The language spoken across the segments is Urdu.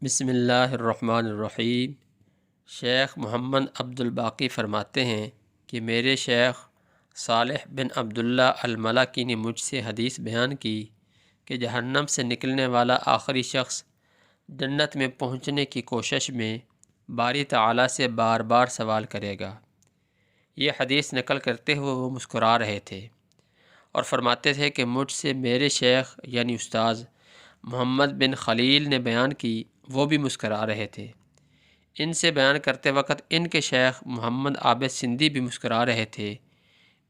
بسم اللہ الرحمن الرحیم۔ شیخ محمد عبد الباقی فرماتے ہیں کہ میرے شیخ صالح بن عبداللہ الملکی نے مجھ سے حدیث بیان کی کہ جہنم سے نکلنے والا آخری شخص جنت میں پہنچنے کی کوشش میں باری تعالیٰ سے بار بار سوال کرے گا۔ یہ حدیث نقل کرتے ہوئے وہ مسکرا رہے تھے اور فرماتے تھے کہ مجھ سے میرے شیخ یعنی استاذ محمد بن خلیل نے بیان کی، وہ بھی مسکرا رہے تھے۔ ان سے بیان کرتے وقت ان کے شیخ محمد عابد سندھی بھی مسکرا رہے تھے۔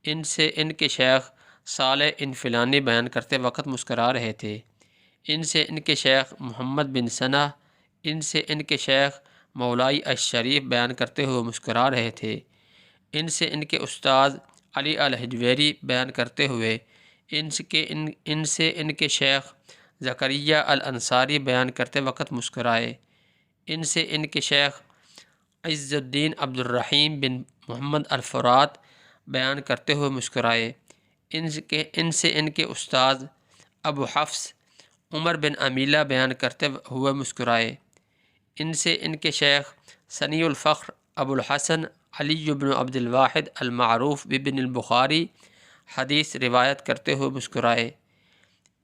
ان سے ان کے شیخ صالح انفلانی بیان کرتے وقت مسکرا رہے تھے۔ ان سے ان کے شیخ محمد بن ثنا، ان سے ان کے شیخ مولائی الشریف بیان کرتے ہوئے مسکرا رہے تھے۔ ان سے ان کے استاذ علی الحجویری بیان کرتے ہوئے، ان سے ان کے شیخ زکریا الانصاری بیان کرتے وقت مسکرائے۔ ان سے ان کے شیخ عز الدین عبد الرحیم بن محمد الفرات بیان کرتے ہوئے مسکرائے۔ ان سے ان کے استاذ ابو حفص عمر بن امیلہ بیان کرتے ہوئے مسکرائے۔ ان سے ان کے شیخ ثنی الفخر ابو الحسن علی بن عبد الواحد المعروف بابن البخاری حدیث روایت کرتے ہوئے مسکرائے۔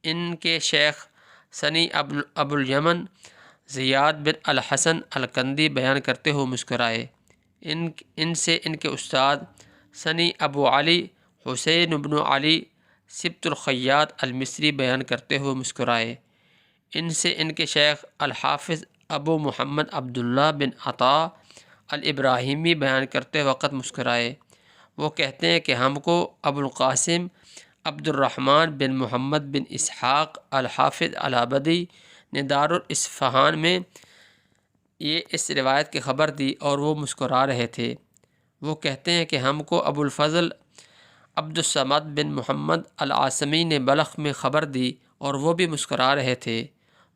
ان کے شیخ ثنی ابو الیمن زیاد بن الحسن الکندی بیان کرتے ہوئے مسکرائے۔ ان سے ان کے استاد ثنی ابو علی حسین بن علی سبط الخیاط المصری بیان کرتے ہوئے مسکرائے۔ ان سے ان کے شیخ الحافظ ابو محمد عبداللہ بن عطا الابراہیمی بیان کرتے وقت مسکرائے۔ وہ کہتے ہیں کہ ہم کو ابو القاسم عبد الرحمن بن محمد بن اسحاق الحافظ العبدی نے دار الاصفہان میں اس روایت کی خبر دی اور وہ مسکرا رہے تھے۔ وہ کہتے ہیں کہ ہم کو ابو الفضل عبد الصمد بن محمد العاصمی نے بلخ میں خبر دی اور وہ بھی مسکرا رہے تھے۔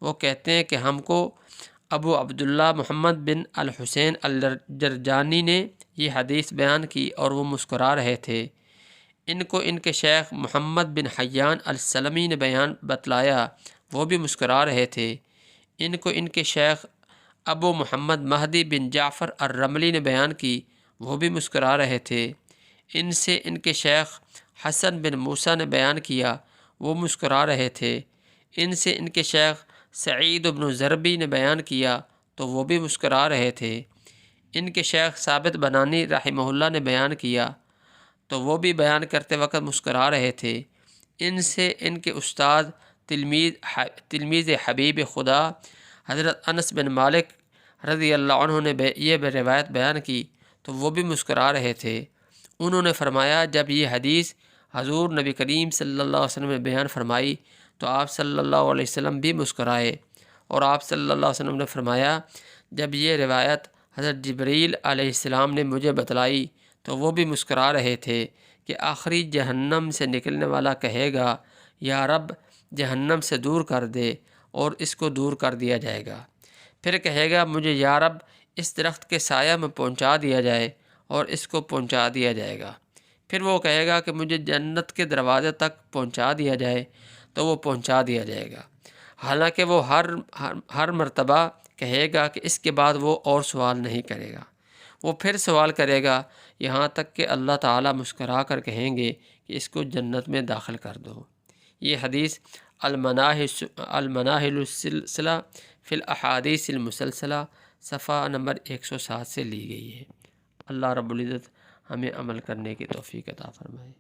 وہ کہتے ہیں کہ ہم کو ابو عبداللہ محمد بن الحسین الجرجانی نے یہ حدیث بیان کی اور وہ مسکرا رہے تھے۔ ان کو ان کے شیخ محمد بن حیان السلمی نے بیان بتلایا، وہ بھی مسکرا رہے تھے۔ ان کو ان کے شیخ ابو محمد مہدی بن جعفر الرملی نے بیان کی، وہ بھی مسکرا رہے تھے۔ ان سے ان کے شیخ حسن بن موسیٰ نے بیان کیا، وہ مسکرا رہے تھے۔ ان سے ان کے شیخ سعید بن ضربی نے بیان کیا تو وہ بھی مسکرا رہے تھے۔ ان کے شیخ ثابت بنانی رحمہ اللہ نے بیان کیا تو وہ بھی بیان کرتے وقت مسکرا رہے تھے۔ ان سے ان کے استاد تلمیذ حبیب خدا حضرت انس بن مالک رضی اللہ عنہ نے یہ روایت بیان کی تو وہ بھی مسکرا رہے تھے۔ انہوں نے فرمایا جب یہ حدیث حضور نبی کریم صلی اللہ علیہ وسلم نے بیان فرمائی تو آپ صلی اللہ علیہ وسلم بھی مسکرائے، اور آپ صلی اللہ علیہ وسلم نے فرمایا جب یہ روایت حضرت جبریل علیہ السلام نے مجھے بتلائی تو وہ بھی مسکرا رہے تھے کہ آخری جہنم سے نکلنے والا کہے گا یا رب جہنم سے دور کر دے، اور اس کو دور کر دیا جائے گا۔ پھر کہے گا مجھے یا رب اس درخت کے سایہ میں پہنچا دیا جائے، اور اس کو پہنچا دیا جائے گا۔ پھر وہ کہے گا کہ مجھے جنت کے دروازے تک پہنچا دیا جائے، تو وہ پہنچا دیا جائے گا۔ حالانکہ وہ ہر مرتبہ کہے گا کہ اس کے بعد وہ اور سوال نہیں کرے گا۔ وہ پھر سوال کرے گا یہاں تک کہ اللہ تعالیٰ مسکرا کر کہیں گے کہ اس کو جنت میں داخل کر دو۔ یہ حدیث المناہل السلسلہ فی الاحادیث المسلسلہ صفحہ نمبر 107 سے لی گئی ہے۔ اللہ رب العزت ہمیں عمل کرنے کی توفیق عطا فرمائے۔